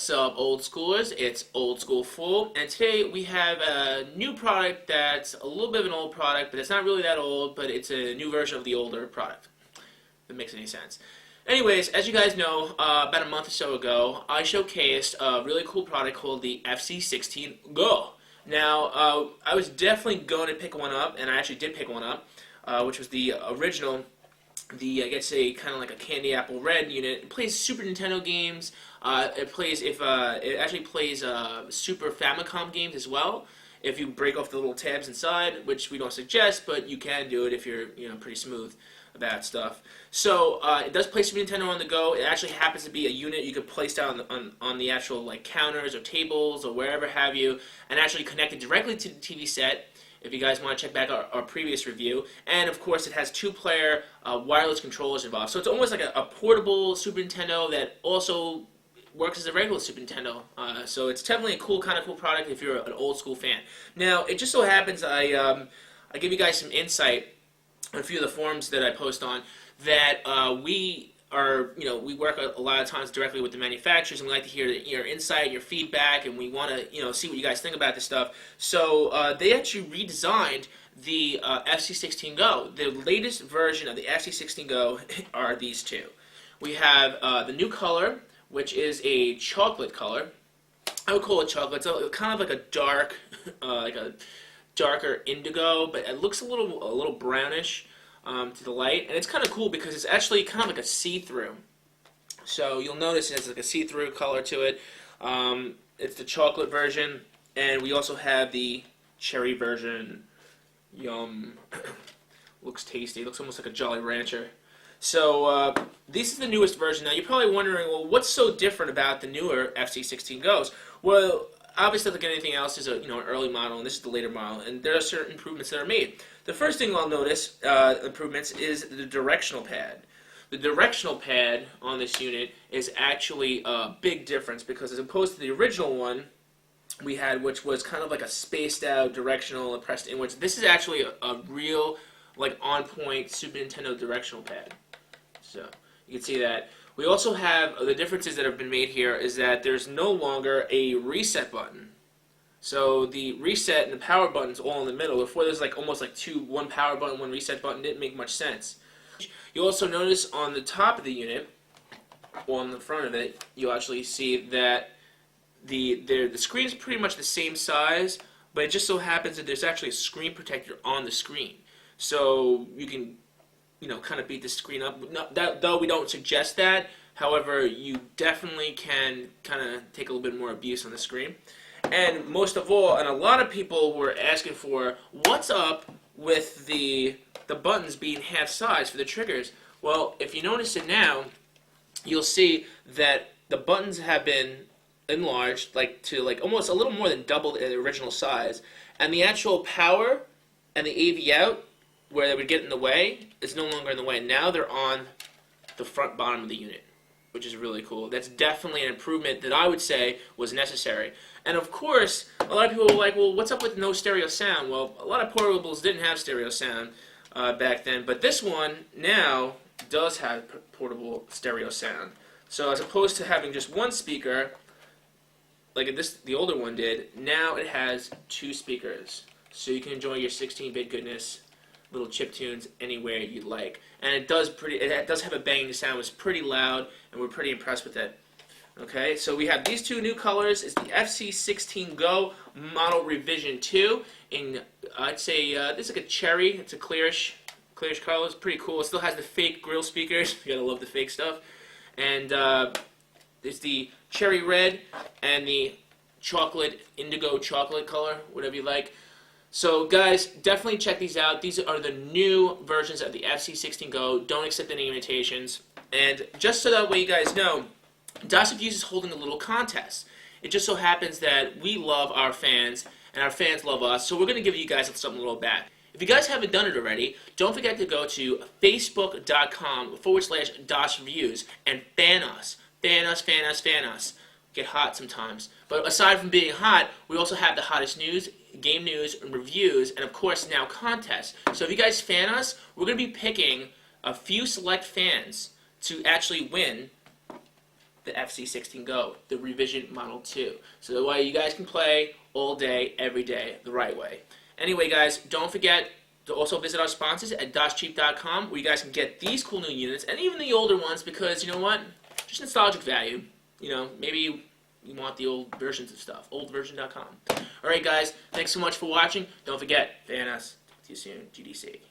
What's up, old schoolers? It's Old School Fool, and today we have a new product that's a little bit of an old product, but it's not really that old, but it's a new version of the older product, if it makes any sense. Anyways, as you guys know, about a month or so ago, I showcased a really cool product called the FC-16 Go. Now, I was definitely going to pick one up, and I actually did pick one up, which was the original, I guess kind of like a candy apple red unit. It plays Super Nintendo games. It actually plays Super Famicom games as well. If you break off the little tabs inside, which we don't suggest, but you can do it if you're pretty smooth about stuff. So it does play Super Nintendo on the go. It actually happens to be a unit you could place down on the actual counters or tables or wherever have you, and actually connect it directly to the TV set. If you guys want to check back our previous review. And of course it has two-player wireless controllers involved. So it's almost like a portable Super Nintendo that also works as a regular Super Nintendo. So it's definitely a kind of cool product if you're an old school fan. Now, it just so happens I give you guys some insight on a few of the forums that I post on that we work a lot of times directly with the manufacturers, and we like to hear your insight, your feedback, and we want to, see what you guys think about this stuff. So they actually redesigned the FC-16 Go. The latest version of the FC-16 Go are these two. We have the new color, which is a chocolate color. I would call it chocolate. It's kind of like a dark, like a darker indigo, but it looks a little brownish. To the light, and it's kind of cool because it's actually kind of like a see-through. So you'll notice it has like a see-through color to it. It's the chocolate version, and we also have the cherry version. Yum. Looks tasty. Looks almost like a Jolly Rancher. So this is the newest version. Now you're probably wondering, well, what's so different about the newer FC-16 Go's? Well, obviously, like anything else, is an early model, and this is the later model, and there are certain improvements that are made. The first thing I'll notice, improvements, is the directional pad. The directional pad on this unit is actually a big difference because as opposed to the original one we had, which was kind of like a spaced out directional and pressed inwards, this is actually a real, on-point Super Nintendo directional pad. So you can see that. We also have the differences that have been made here is that there's no longer a reset button. So the reset and the power button's all in the middle. Before there's almost one power button, one reset button. Didn't make much sense. You'll also notice on the top of the unit, or on the front of it, you'll actually see that the screen is pretty much the same size, but it just so happens that there's actually a screen protector on the screen. So you can kind of beat the screen up. Though we don't suggest that, however, you definitely can kind of take a little bit more abuse on the screen. And most of all, and a lot of people were asking for, what's up with the buttons being half size for the triggers? Well, if you notice it now, you'll see that the buttons have been enlarged to almost a little more than double the original size, and the actual power and the AV out, where they would get in the way, is no longer in the way. Now they're on the front bottom of the unit, which is really cool. That's definitely an improvement that I would say was necessary. And of course, a lot of people were like, well, what's up with no stereo sound? Well, a lot of portables didn't have stereo sound back then, but this one now does have portable stereo sound. So as opposed to having just one speaker, like the older one did, now it has two speakers. So you can enjoy your 16-bit goodness, little chip tunes anywhere you'd like. And it does have a banging sound. It's pretty loud, and we're pretty impressed with it. Okay, so we have these two new colors. It's the FC-16 Go Model Revision 2 in, I'd say, this is like a cherry. It's a clearish color. It's pretty cool. It still has the fake grill speakers. You gotta love the fake stuff. And there's the cherry red and the indigo chocolate color, whatever you like. So guys, definitely check these out. These are the new versions of the FC-16 Go. Don't accept any imitations. And just so that way you guys know, DOS Reviews is holding a little contest. It just so happens that we love our fans, and our fans love us, so we're going to give you guys something a little back. If you guys haven't done it already, don't forget to go to facebook.com/DOS Reviews and fan us. Fan us, fan us, fan us. Get hot sometimes. But aside from being hot, we also have the hottest news, game news, and reviews, and of course now contests. So if you guys fan us, we're going to be picking a few select fans to actually win the FC-16 Go, the revision Model 2. So that way you guys can play all day, every day, the right way. Anyway, guys, don't forget to also visit our sponsors at DashCheap.com, where you guys can get these cool new units, and even the older ones, because, you know what? Just nostalgic value. You know, maybe you want the old versions of stuff. Oldversion.com. Alright, guys, thanks so much for watching. Don't forget, fan us. Talk to you soon. GDC.